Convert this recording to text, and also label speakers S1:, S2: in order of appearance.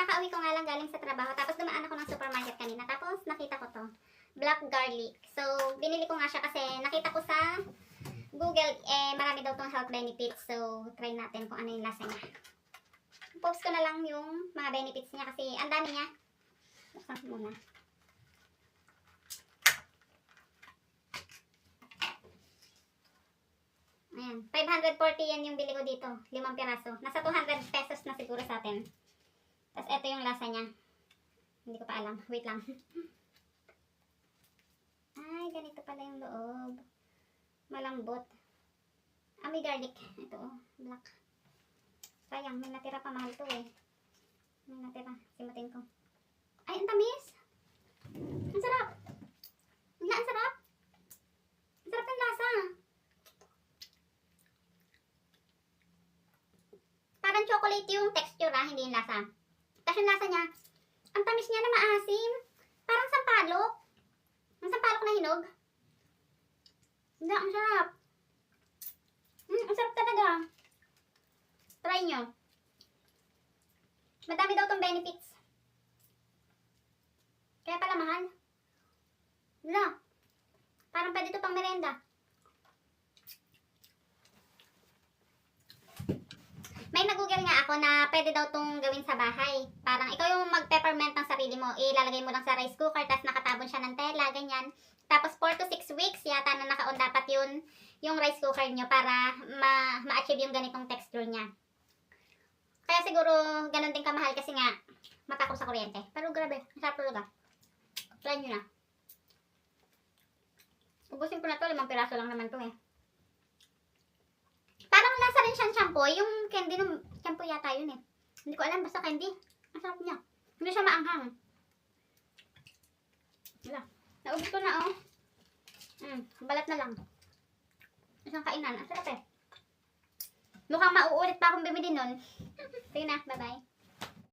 S1: Kakauwi ko nga lang galing sa trabaho. Tapos dumaan ako ng supermarket kanina. Tapos nakita ko to. Black garlic. So, binili ko nga siya kasi nakita ko sa Google, marami daw tong health benefits. So, try natin kung ano yung lasa niya. Post ko na lang yung mga benefits niya kasi ang dami niya. Buksan ko muna. Ayan. 540 yan yung bili ko dito. 5 piraso. Nasa 200 pesos na siguro sa atin. Tapos ito yung lasa niya. Hindi ko pa alam. Wait lang. Ay, ganito pala yung loob. Malambot. May garlic. Ito oh, black. Sayang, may natira pa, mahal to eh. May natira. Simutin ko. Ay, ang tamis! Ang sarap! Wala, ang sarap! Ang sarap ng lasa! Parang chocolate yung texture hindi yung lasa. Tapos yung lasa niya, ang tamis niya na maasim. Parang sampalok. Ang sampalok na hinog. Hindi, ang sarap. Ang sarap talaga. Try nyo. Madami daw tong benefits. Kaya pala mahal. Wala. Parang pwede ito pang merenda. May nag-google nga ako na pwede daw tong gawin sa bahay. Parang ikaw yung mag-peppermint ng sarili mo. Ilalagay mo lang sa rice cooker, tapos nakatabon siya ng tela, ganyan. Tapos 4 to 6 weeks yata na naka-on dapat yun, yung rice cooker nyo para ma-achieve yung ganitong texture niya. Kaya siguro ganun din kamahal kasi nga matakot sa kuryente. Pero grabe, masarap talaga. Try nyo na. Ubusin ko na to, 5 piraso lang naman to eh. Parang lasa rin siyang shampoo. Yung candy ng shampoo yata yun eh. Hindi ko alam, basta candy. Ang sarap niya. Hindi siya maanghang. Wala. Naubos ko na oh. Balat na lang. Isang kainan. Ang sarap eh. Mukhang mauulit pa akong bumili nun. Sige na, bye bye.